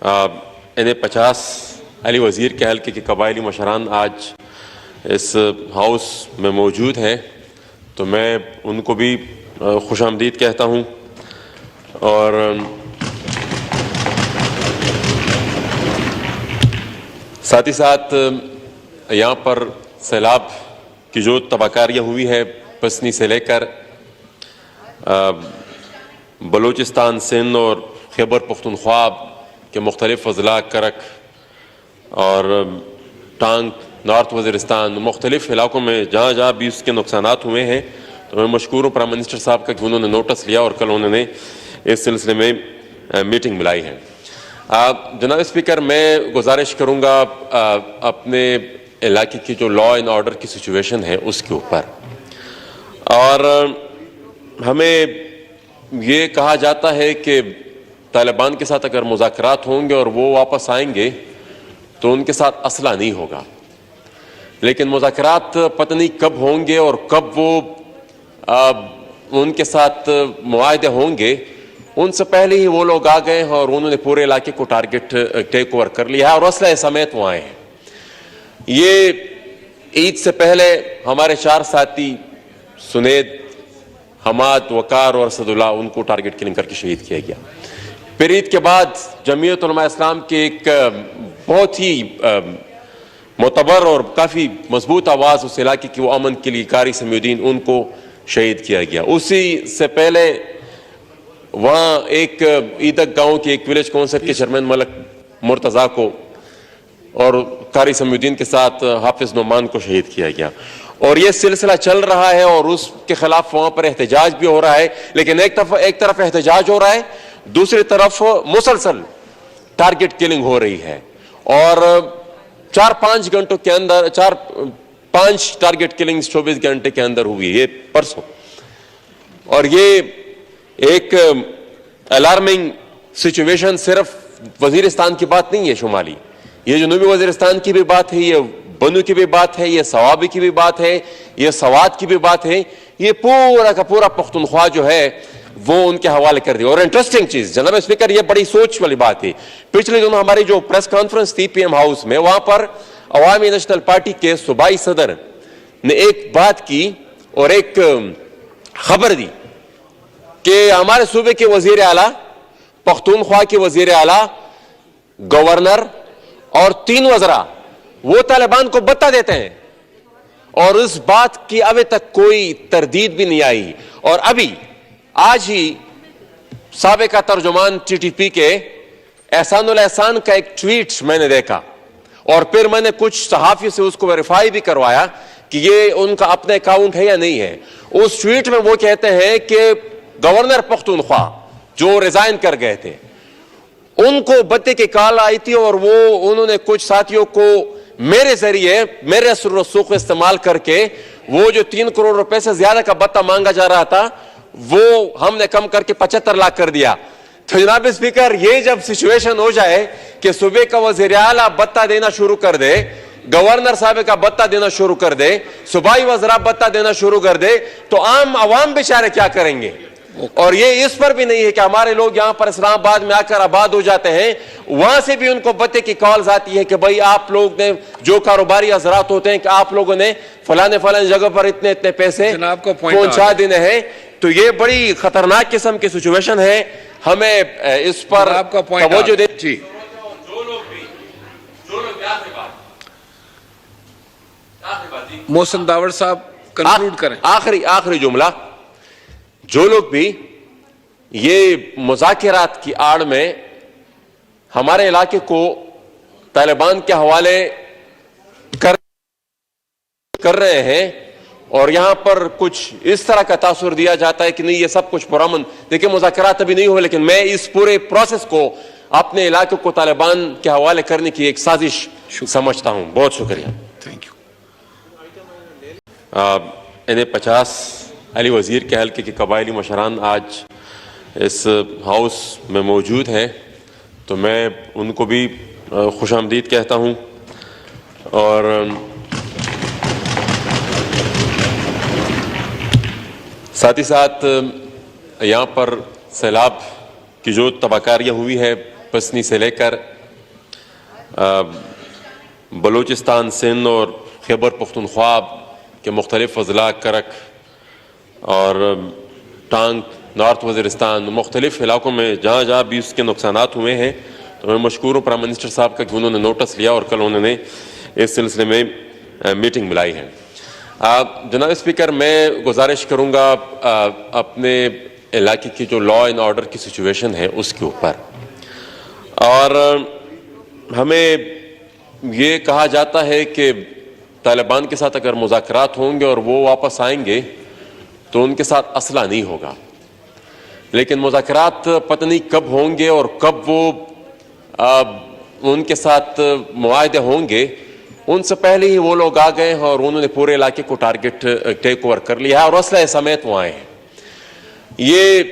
انہیں 50 علی وزیر کے حلقے کے قبائلی مشران آج اس ہاؤس میں موجود ہیں، تو میں ان کو بھی خوش آمدید کہتا ہوں۔ اور ساتھ ہی ساتھ یہاں پر سیلاب کی جو تباہ کاریاں ہوئی ہے پسنی سے لے کر بلوچستان، سندھ اور خیبر پختونخوا کے مختلف اضلاع، کرک اور ٹانگ، نارتھ وزیرستان، مختلف علاقوں میں جہاں جہاں بھی اس کے نقصانات ہوئے ہیں، تو میں مشکور ہوں پرائم منسٹر صاحب کا کہ انہوں نے نوٹس لیا اور کل انہوں نے اس سلسلے میں میٹنگ بلائی ہے۔ جناب اسپیکر، میں گزارش کروں گا اپنے علاقے کی جو لا اینڈ آرڈر کی سچویشن ہے اس کے اوپر، اور ہمیں یہ کہا جاتا ہے کہ طالبان کے ساتھ اگر مذاکرات ہوں گے اور وہ واپس آئیں گے تو ان کے ساتھ اسلحہ نہیں ہوگا، لیکن مذاکرات پتہ نہیں کب ہوں گے اور کب وہ ان کے ساتھ معاہدے ہوں گے۔ ان سے پہلے ہی وہ لوگ آ گئے ہیں اور انہوں نے پورے علاقے کو ٹارگٹ ٹیک اوور کر لیا ہے اور اسلحے سمیت وہ آئے ہیں۔ یہ عید سے پہلے ہمارے 4 ساتھی سنید، حماد، وقار اور اسد اللہ، ان کو ٹارگٹ کلنگ کر کے شہید کیا گیا۔ پھر عید کے بعد جمعیت علماء اسلام کے ایک بہت ہی معتبر اور کافی مضبوط آواز اس علاقے کی، وہ امن کے لیے قاری سمیع الدین، ان کو شہید کیا گیا۔ اسی سے پہلے وہاں ایک عیدک گاؤں کے ایک ولیج کونسل کے چیئرمین ملک مرتضیٰ کو اور قاری سمیع الدین کے ساتھ حافظ نعمان کو شہید کیا گیا، اور یہ سلسلہ چل رہا ہے اور اس کے خلاف وہاں پر احتجاج بھی ہو رہا ہے۔ لیکن ایک طرف احتجاج ہو رہا ہے، دوسری طرف مسلسل ٹارگٹ کلنگ ہو رہی ہے، اور 4-5 گھنٹوں کے اندر 4-5 ٹارگٹ کلنگ 24 گھنٹے کے اندر ہوئی، یہ پرسوں۔ اور یہ ایک الارمنگ سچویشن صرف وزیرستان کی بات نہیں ہے شمالی، یہ جنوبی وزیرستان کی بھی بات ہے، یہ بنو کی بھی بات ہے، یہ صوابی کی بھی بات ہے، یہ سوات کی بھی بات ہے، یہ پورا کا پورا پختونخوا جو ہے وہ ان کے حوالے کر دیا۔ اور انٹرسٹنگ چیز جناب اسپیکر، یہ بڑی سوچ والی بات ہے، پچھلے دنوں ہماری جو پریس کانفرنس تھی پی ایم ہاؤس میں، وہاں پر عوامی نیشنل پارٹی کے صوبائی صدر نے ایک بات کی اور ایک خبر دی کہ ہمارے صوبے کے وزیر اعلیٰ، پختونخوا کے وزیر اعلیٰ، گورنر اور 3 وزراء وہ طالبان کو بتا دیتے ہیں، اور اس بات کی ابھی تک کوئی تردید بھی نہیں آئی۔ اور ابھی آج ہی سابقہ ترجمان ٹی ٹی پی کے احسان الاحسان کا ایک ٹویٹ میں نے دیکھا، اور پھر میں نے کچھ صحافی سے اس کو ویریفائی بھی کروایا کہ یہ ان کا اپنا اکاؤنٹ ہے یا نہیں ہے۔ اس ٹویٹ میں وہ کہتے ہیں کہ گورنر پختونخوا جو ریزائن کر گئے تھے، ان کو بتے کی کال آئی تھی، اور انہوں نے کچھ ساتھیوں کو میرے ذریعے، میرے اثر و رسوخ استعمال کر کے وہ جو 3 کروڑ روپے سے زیادہ کا بتہ مانگا جا رہا تھا وہ ہم نے کم کر کے 75 لاکھ کر دیا۔ تو جناب اسپیکر، یہ جب سچویشن ہو جائے کہ صوبے کا وزیر اعلیٰ بتہ دینا شروع کر دے، گورنر صاحب کا بتہ دینا شروع کر دے، صوبائی وزراء بتہ دینا شروع کر دے، تو عام عوام بیچارے کیا کریں گے؟ اور یہ اس پر بھی نہیں ہے کہ ہمارے لوگ یہاں پر اسلام آباد میں آ کر آباد ہو جاتے ہیں، وہاں سے بھی ان کو بتے کی کالز آتی ہے کہ بھائی آپ لوگ نے جو کاروباری حضرات ہوتے ہیں کہ آپ لوگوں نے فلانے جگہ پر اتنے پیسے پہنچا دینے ہیں۔ تو یہ بڑی خطرناک قسم کی سچویشن ہے، ہمیں اس پر توجہ دے۔ محسن داور صاحب کنکلوڈ کریں۔ آخری جملہ، جو لوگ بھی یہ مذاکرات کی آڑ میں ہمارے علاقے کو طالبان کے حوالے کر رہے ہیں اور یہاں پر کچھ اس طرح کا تاثر دیا جاتا ہے کہ نہیں یہ سب کچھ پرامن، دیکھیں مذاکرات ابھی نہیں ہوئے، لیکن میں اس پورے پروسیس کو اپنے علاقے کو طالبان کے حوالے کرنے کی ایک سازش سمجھتا ہوں۔ بہت شکریہ۔ انہیں 50 علی وزیر کے حلقے کے قبائلی مشران آج اس ہاؤس میں موجود ہیں، تو میں ان کو بھی خوش آمدید کہتا ہوں۔ اور ساتھ ہی ساتھ یہاں پر سیلاب کی جو تباہ کاریاں ہوئی ہے پسنی سے لے کر بلوچستان، سندھ اور خیبر پختونخوا کے مختلف اضلاع کرک اور ٹانک، نارتھ وزیرستان، مختلف علاقوں میں جہاں جہاں بھی اس کے نقصانات ہوئے ہیں، تو میں مشکور ہوں پرائم منسٹر صاحب کا کہ انہوں نے نوٹس لیا اور کل انہوں نے اس سلسلے میں میٹنگ بلائی ہے۔ جناب اسپیکر، میں گزارش کروں گا اپنے علاقے کی جو لا اینڈ آرڈر کی سچویشن ہے اس کے اوپر، اور ہمیں یہ کہا جاتا ہے کہ طالبان کے ساتھ اگر مذاکرات ہوں گے اور وہ واپس آئیں گے تو ان کے ساتھ اسلحہ نہیں ہوگا، لیکن مذاکرات پتہ نہیں کب ہوں گے اور کب وہ ان کے ساتھ معاہدے ہوں گے، ان سے پہلے ہی وہ لوگ آ گئے ہیں اور انہوں نے پورے علاقے کو ٹارگٹ ٹیک اوور کر لیا ہے اور اسلحے سمیت وہ آئے ہیں۔ یہ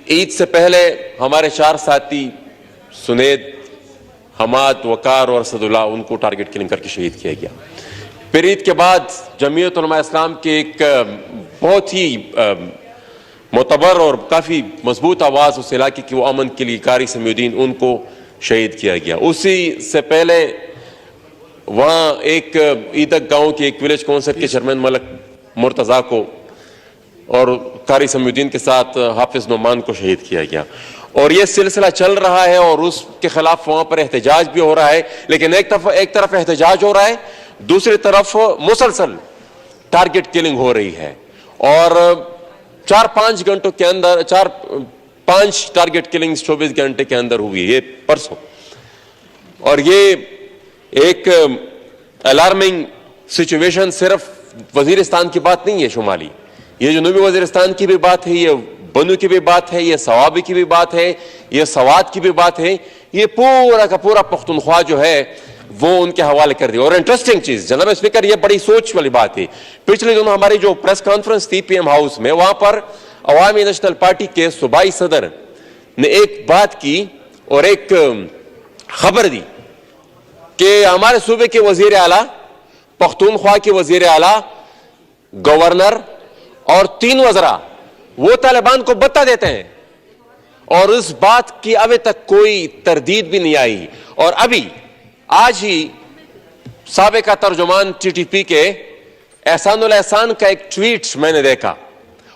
عید سے پہلے ہمارے 4 ساتھی سنید، حماد، وقار اور اسد اللہ، ان کو ٹارگٹ کلنگ کر کے شہید کیا گیا۔ پھر عید کے بعد جمعیت علماء اسلام کے ایک بہت ہی معتبر اور کافی مضبوط آواز اس علاقے کی، وہ امن کے لیے قاری سمیع الدین، ان کو شہید کیا گیا۔ اسی سے پہلے وہاں ایک عیدک گاؤں کے ایک ولیج کونسل کے چیئرمین ملک مرتضیٰ کو اور قاری سمیع الدین کے ساتھ حافظ نعمان کو شہید کیا گیا، اور یہ سلسلہ چل رہا ہے اور اس کے خلاف وہاں پر احتجاج بھی ہو رہا ہے، لیکن ایک طرف احتجاج ہو رہا ہے، دوسری طرف مسلسل ٹارگٹ کلنگ ہو رہی ہے، اور 4-5 گھنٹوں کے اندر 4-5 ٹارگٹ کلنگ 24 گھنٹے کے اندر ہوئی، یہ پرسوں۔ اور یہ ایک الارمنگ سچویشن صرف وزیرستان کی بات نہیں ہے شمالی، یہ جنوبی وزیرستان کی بھی بات ہے، یہ بنو کی بھی بات ہے، یہ سوابی کی بھی بات ہے، یہ سوات کی بھی بات ہے، یہ پورا کا پورا پختونخوا جو ہے وہ ان کے حوالے کر دیا۔ اور انٹرسٹنگ چیز جناب اسپیکر، یہ بڑی سوچ والی بات ہے، پچھلے دنوں ہماری جو پریس کانفرنس تھی پی ایم ہاؤس میں، وہاں پر عوامی نیشنل پارٹی کے صوبائی صدر نے ایک بات کی اور ایک خبر دی کہ ہمارے صوبے کے وزیر اعلیٰ، پختونخوا کے وزیر اعلیٰ، گورنر اور 3 وزراء وہ طالبان کو بتا دیتے ہیں، اور اس بات کی ابھی تک کوئی تردید بھی نہیں آئی۔ اور ابھی آج ہی سابقہ ترجمان ٹی ٹی پی کے احسان الاحسان کا ایک ٹویٹ میں نے دیکھا،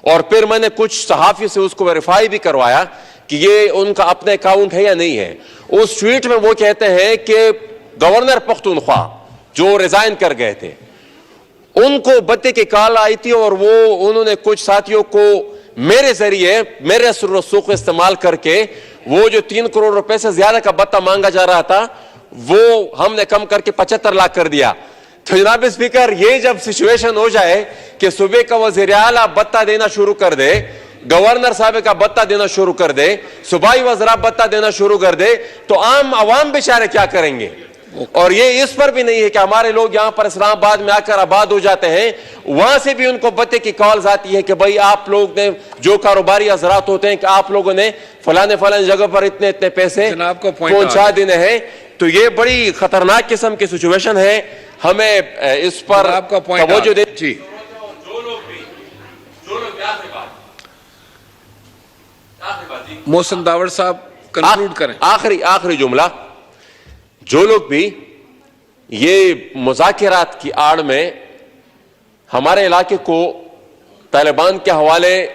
اور پھر میں نے کچھ صحافی سے اس کو ویریفائی بھی کروایا کہ یہ ان کا اپنا اکاؤنٹ ہے یا نہیں ہے۔ اس ٹویٹ میں وہ کہتے ہیں کہ گورنر پختونخوا جو ریزائن کر گئے تھے، ان کو بتے کی کال آئی تھی، اور انہوں نے کچھ ساتھیوں کو میرے ذریعے میرے سر رسوخ استعمال کر کے وہ جو 3 کروڑ روپے سے زیادہ کا بتہ مانگا جا رہا تھا وہ ہم نے کم کر کے 75 لاکھ کر دیا۔ تو جناب اسپیکر، یہ جب سچویشن ہو جائے کہ صوبے کا وزیر اعلیٰ بتہ دینا شروع کر دے، گورنر صاحب کا بتہ دینا شروع کر دے، صوبائی وزراء بتہ دینا شروع کر دے، تو عام عوام بیچارے کیا کریں گے؟ اور یہ اس پر بھی نہیں ہے کہ ہمارے لوگ یہاں پر اسلام آباد میں آ کر آباد ہو جاتے ہیں، وہاں سے بھی ان کو بتے کی کالز آتی ہے کہ بھائی آپ لوگ نے جو کاروباری حضرات ہوتے ہیں کہ آپ لوگوں نے فلانے جگہ پر اتنے پیسے پہنچا دینے ہیں۔ تو یہ بڑی خطرناک قسم کی سچویشن ہے، ہمیں اس پر توجہ دے۔ جی محسن داور صاحب کنکلوڈ کریں۔ آخری جملہ، جو لوگ بھی یہ مذاکرات کی آڑ میں ہمارے علاقے کو طالبان کے حوالے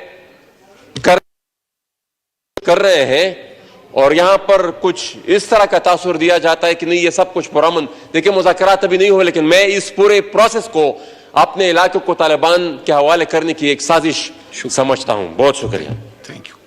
کر رہے ہیں اور یہاں پر کچھ اس طرح کا تاثر دیا جاتا ہے کہ نہیں یہ سب کچھ پرامن، دیکھیں مذاکرات ابھی نہیں ہوئے، لیکن میں اس پورے پروسیس کو اپنے علاقے کو طالبان کے حوالے کرنے کی ایک سازش سمجھتا ہوں۔ بہت شکریہ۔ Thank you.